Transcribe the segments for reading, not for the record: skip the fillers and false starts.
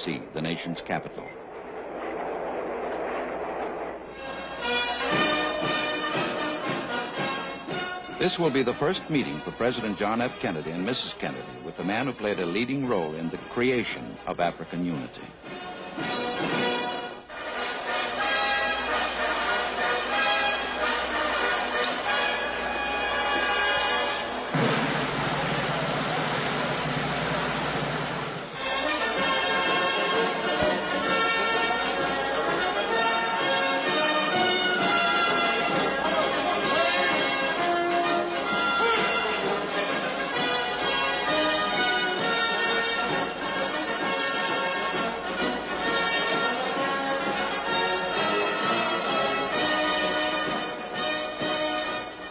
D.C., the nation's capital. This will be the first meeting for President John F. Kennedy and Mrs. Kennedy with the man who played a leading role in the creation of African unity.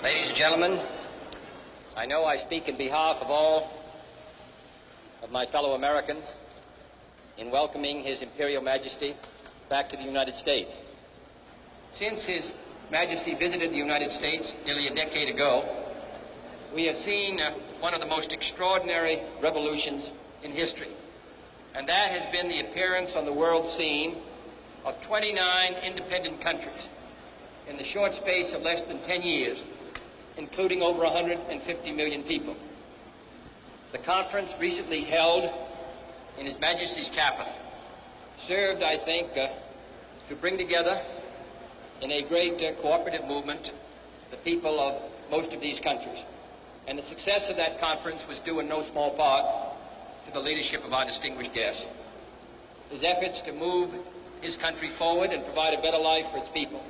Ladies and gentlemen, I know I speak in behalf of all of my fellow Americans in welcoming His Imperial Majesty back to the United States. Since His Majesty visited the United States nearly a decade ago, we have seen one of the most extraordinary revolutions in history, and that has been the appearance on the world scene of 29 independent countries in the short space of less than 10 years, including over 150 million people. The conference recently held in His Majesty's capital served, I think, to bring together in a great cooperative movement the people of most of these countries. And the success of that conference was due in no small part to the leadership of our distinguished guest. His efforts to move his country forward and provide a better life for its people,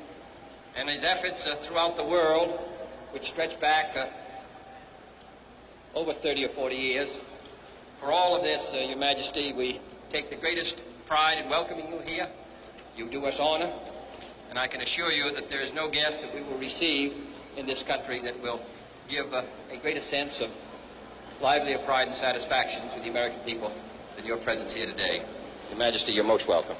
and his efforts throughout the world, which stretch back over 30 or 40 years. For all of this, Your Majesty, we take the greatest pride in welcoming you here. You do us honor, and I can assure you that there is no guest that we will receive in this country that will give a greater sense of livelier pride and satisfaction to the American people than your presence here today. Your Majesty, you're most welcome.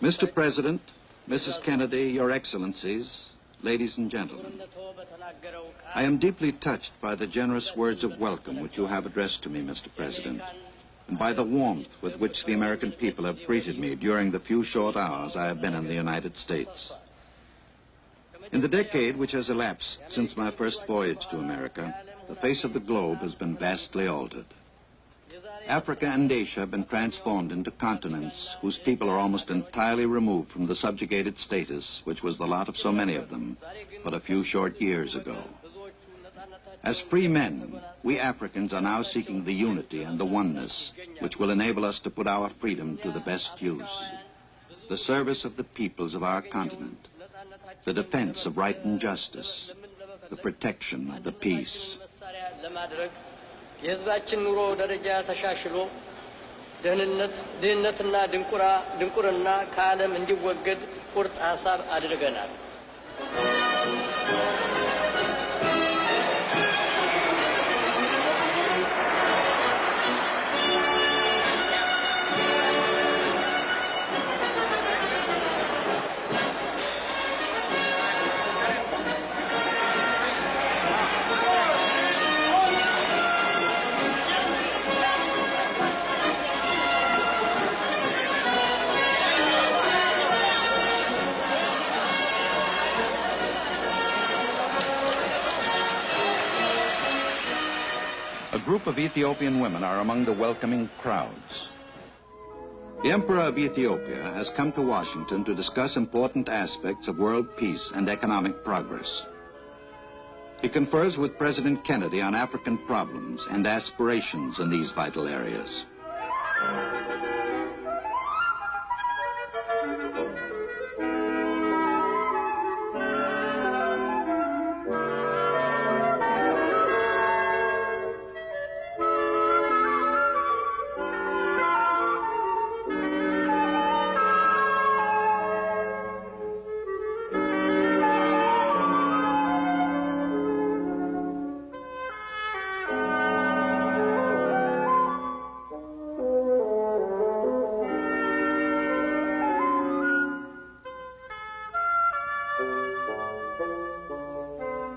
Mr. President, Mrs. Kennedy, Your Excellencies, ladies and gentlemen, I am deeply touched by the generous words of welcome which you have addressed to me, Mr. President, and by the warmth with which the American people have greeted me during the few short hours I have been in the United States. In the decade which has elapsed since my first voyage to America, the face of the globe has been vastly altered. Africa and Asia have been transformed into continents whose people are almost entirely removed from the subjugated status which was the lot of so many of them but a few short years ago. As free men, we Africans are now seeking the unity and the oneness which will enable us to put our freedom to the best use. The service of the peoples of our continent, the defense of right and justice, the protection of the peace. የህዝባችን ኑሮ ደረጃ ተሻሽሎ ድህነትና ድንቁርና ከዓለም እንዲወገድ ቁርጥ ሐሳብ አድርገናል። A group of Ethiopian women are among the welcoming crowds. The Emperor of Ethiopia has come to Washington to discuss important aspects of world peace and economic progress. He confers with President Kennedy on African problems and aspirations in these vital areas.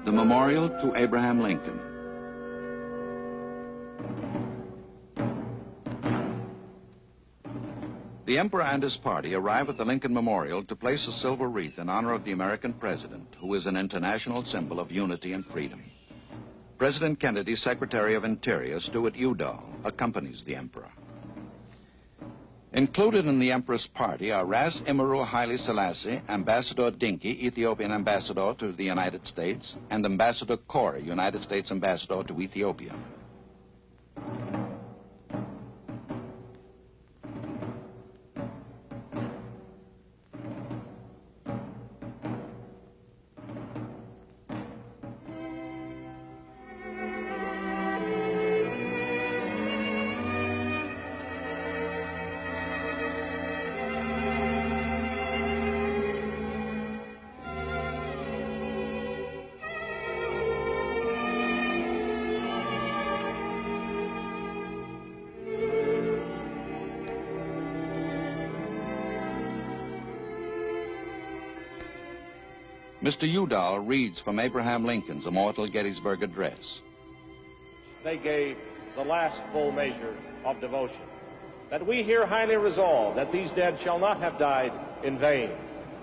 The Memorial to Abraham Lincoln. The Emperor and his party arrive at the Lincoln Memorial to place a silver wreath in honor of the American president, who is an international symbol of unity and freedom. President Kennedy's Secretary of Interior, Stuart Udall, accompanies the Emperor. Included in the Emperor's party are Ras Imru Haile Selassie, Ambassador Dinky, Ethiopian Ambassador to the United States, and Ambassador Corey, United States Ambassador to Ethiopia. Mr. Udall reads from Abraham Lincoln's immortal Gettysburg Address. They gave the last full measure of devotion. That we here highly resolve that these dead shall not have died in vain,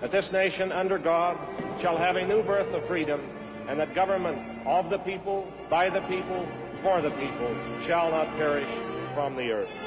that this nation under God shall have a new birth of freedom, and that government of the people, by the people, for the people, shall not perish from the earth.